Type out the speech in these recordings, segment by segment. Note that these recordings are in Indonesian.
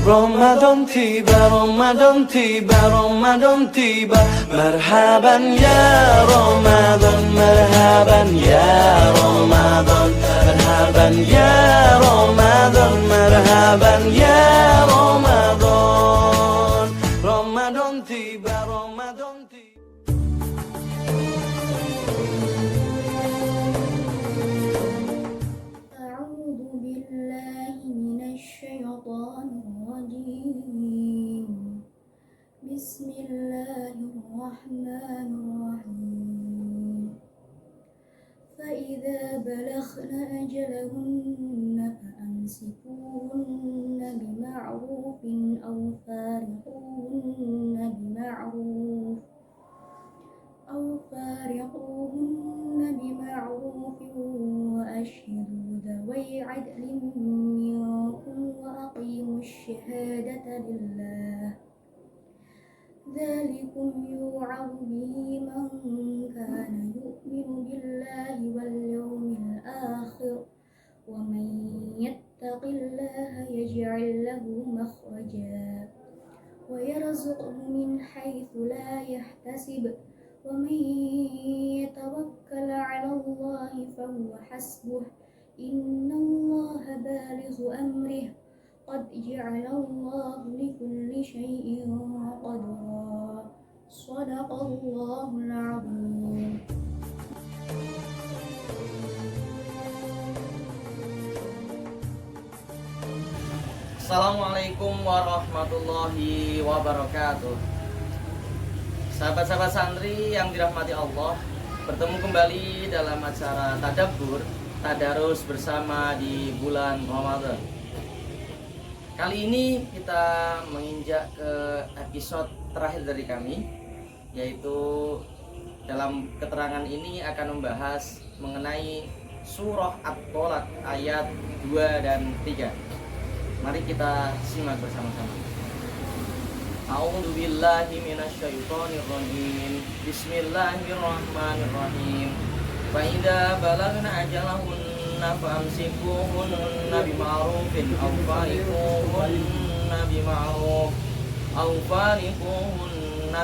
رمضان تيبا رمضان تيبا رمضان تيبا مرحبا يا رمضان مرحبا يا رمضان مرحبا يا رمضان مرحبا يا رمضان رمضان تيبا رمضان تيبا أعوذ بالله من الشيطان الرجيم بسم الله الرحمن الرحيم فإذا بلغن أجلهن فأمسكوهن بمعروف أو فارقوهن بمعروف وأشهدوا ذوي عدل منكم وأقيموا الشهادة لله ذلكم يوعظ به من كان يؤمن بالله واليوم الآخر ومن يتق الله يجعل له مخرجا ويرزقه من حيث لا يحتسب ومن يتوكل على الله فهو حسبه إن الله بالغ أمره قد جعل الله لكل شيء قدرا صدق الله العظيم. Assalamualaikum warahmatullahi wabarakatuh. Sahabat-sahabat santri yang dirahmati Allah, bertemu kembali dalam acara Tadabbur Tadarus bersama di bulan Ramadan. Kali ini kita menginjak ke episode terakhir dari kami, yaitu dalam keterangan ini akan membahas mengenai surah At-Tolak ayat 2 dan 3. Mari kita simak bersama-sama. A'udzu billahi minasyaitonir rajim. Bismillahirrahmanirrahim. Fa idza balagna ajalahunna famsikuhunna bima'rufin aw fariquhunna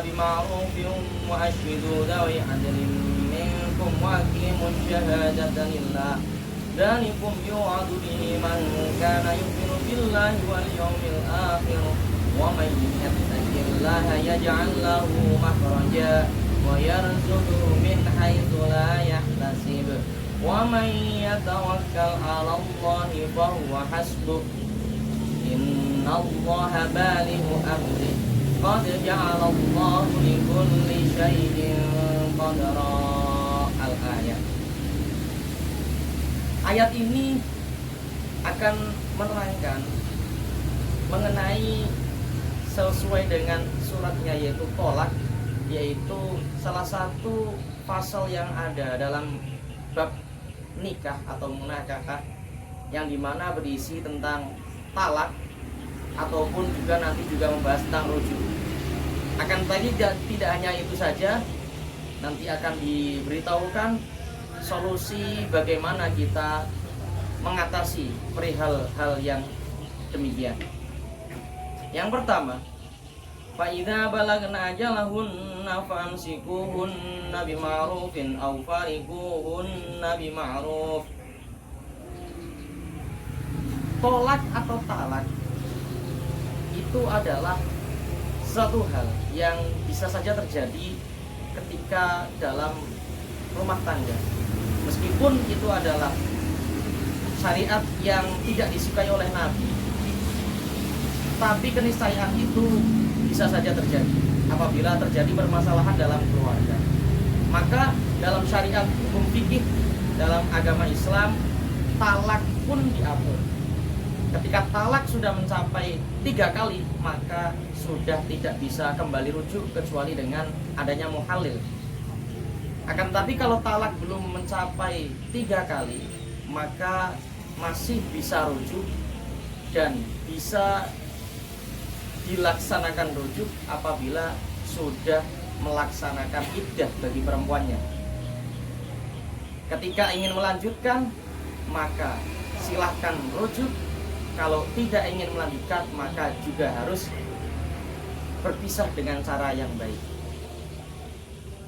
bima'rufin wa ashhidu dhawi 'adlin minkum wa aqimus syahadata lillah. Dzalikum yu'adu bihi man kana yu'minu billahi wal yawmil akhir wa man yattaqillaha yaj'al lahu makhraja wa yarzuqhu min haitsu la yahtasib wa man yatawakkal 'ala Allahi fa huwa hasbuh innallaha balighu amri qad ja'ala Allahu likulli shay'in qadara. Al-ayat. Ayat ini akan menerangkan mengenai sesuai dengan suratnya, yaitu Tolak, yaitu salah satu pasal yang ada dalam bab nikah atau munakahah, yang dimana berisi tentang talak ataupun juga nanti juga membahas tentang rujuk. Akan tadi tidak hanya itu saja, nanti akan diberitahukan solusi bagaimana kita mengatasi perihal hal yang demikian. Yang pertama, fa idza balagna ajalahunna famsikuhunna bima'rufin aw fariquhunna bima'ruf. Tolak atau talak itu adalah satu hal yang bisa saja terjadi ketika dalam rumah tangga. Meskipun itu adalah syariat yang tidak disukai oleh Nabi, tapi keniscayaan itu bisa saja terjadi apabila terjadi permasalahan dalam keluarga. Maka dalam syariat hukum fikih dalam agama Islam, talak pun diatur. Ketika talak sudah mencapai 3 kali, maka sudah tidak bisa kembali rujuk kecuali dengan adanya muhalil. Akan tetapi kalau talak belum mencapai 3 kali, maka masih bisa rujuk dan bisa dilaksanakan rujuk apabila sudah melaksanakan iddah bagi perempuannya. Ketika ingin melanjutkan, maka silahkan rujuk. kalau tidak ingin melanjutkan maka juga harus berpisah dengan cara yang baik.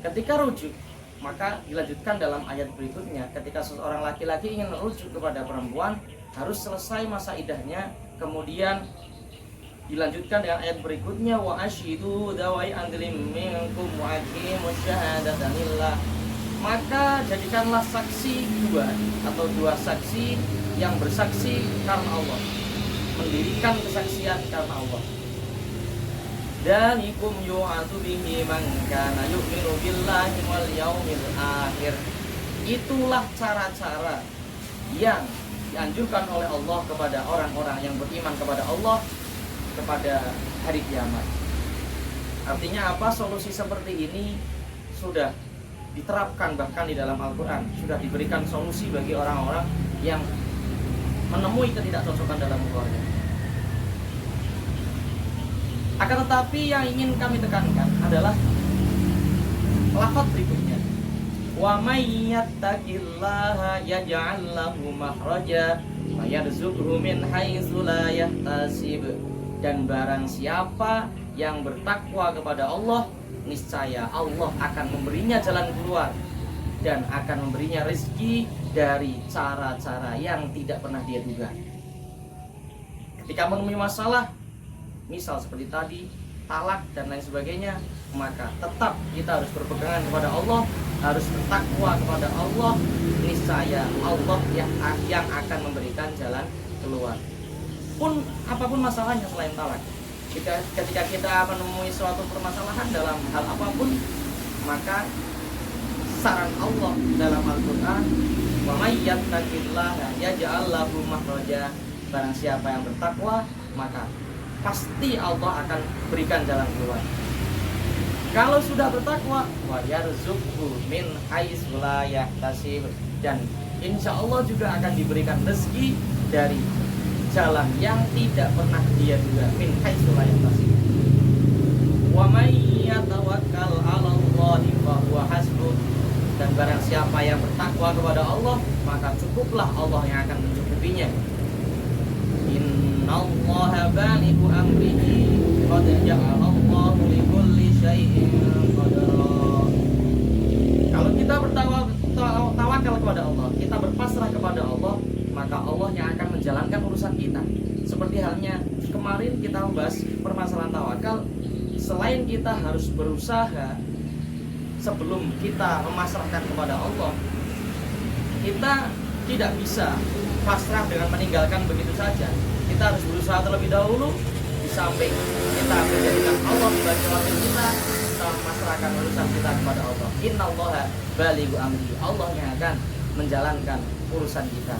Ketika rujuk, maka dilanjutkan dalam ayat berikutnya, ketika seorang laki-laki ingin merujuk kepada perempuan harus selesai masa iddahnya, kemudian dilanjutkan dengan ayat berikutnya, wa asyidu dawai adlim minkum wa aqimus syahadata lillah. Maka jadikanlah saksi dua atau dua saksi yang bersaksi karena Allah, mendirikan kesaksian karena Allah. Dalikum yu'atu bihi man kana yu'minu billahi wal yaumil akhir. Itulah cara-cara yang dianjurkan oleh Allah kepada orang-orang yang beriman kepada Allah, kepada hari kiamat. Artinya apa? Solusi seperti ini sudah diterapkan bahkan di dalam Al-Quran. Sudah diberikan solusi bagi orang-orang yang menemui ketidakcocokan dalam keluarga. Akan tetapi yang ingin kami tekankan adalah lafaz berikutnya. Wa may yattaqillaha yaj'al lahu makhraja wa yarzuqhu min haitsu la yahtasib. Dan barang siapa yang bertakwa kepada Allah, niscaya Allah akan memberinya jalan keluar dan akan memberinya rezeki dari cara-cara yang tidak pernah dia duga. Ketika menemui masalah, misal seperti tadi, talak dan lain sebagainya, maka tetap kita harus berpegangan kepada Allah, harus bertakwa kepada Allah. Niscaya Allah yang akan memberikan jalan keluar. Pun apapun masalahnya selain talak, ketika kita menemui suatu permasalahan dalam hal apapun, maka saran Allah dalam Al-Quran, wa may yattaqillaha yaj'al lahu makhraja. Barang siapa yang bertakwa, maka pasti Allah akan berikan jalan keluar. Kalau sudah bertakwa, wa yarzuqhu min haitsu la yahtasib, dan insya Allah juga akan diberikan rezeki dari jalan yang tidak pernah dia duga. Min haitsu la yahtasib. Wa may yatawakkal 'ala Allahi fa huwa hasbuh. Dan barang siapa yang bertakwa kepada Allah, maka cukuplah Allah yang akan mencukupinya. Innallaha balighu amrihi qad ja'alallahu likulli syai'in qadara. Kalau kita tawakal kepada Allah, kita berpasrah kepada Allah, maka Allah yang akan menjalankan urusan kita. Seperti halnya kemarin kita membahas permasalahan tawakal, selain kita harus berusaha sebelum kita memasrahkan kepada Allah, kita tidak bisa pasrah dengan meninggalkan begitu saja. Kita harus berusaha terlebih dahulu. Di samping kita menjadikan Allah sebagai wakil kita memasrahkan urusan kita kepada Allah. Innallaha balighu amri. Allah yang akan menjalankan urusan kita.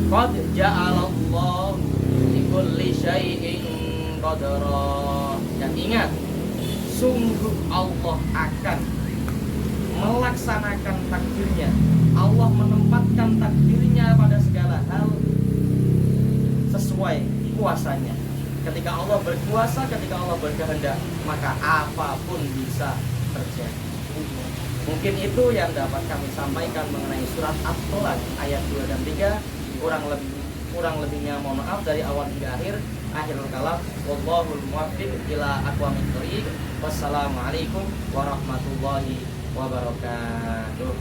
Qad ja'alallahu likulli syai'in qadara. Dan ingat, sungguh Allah akan melaksanakan takdirnya. Allah menempatkan takdirnya pada segala hal sesuai kuasanya. Ketika Allah berkuasa, ketika Allah berkehendak, maka apapun bisa terjadi. Mungkin itu yang dapat kami sampaikan mengenai surat At-Tolak ayat 2 dan 3. Kurang lebihnya mohon maaf dari awal hingga akhir. Akhirul kalam, wallahul muwaffiq ila aqwamit thoriq. Wassalamualaikum warahmatullahi wabarakatuh.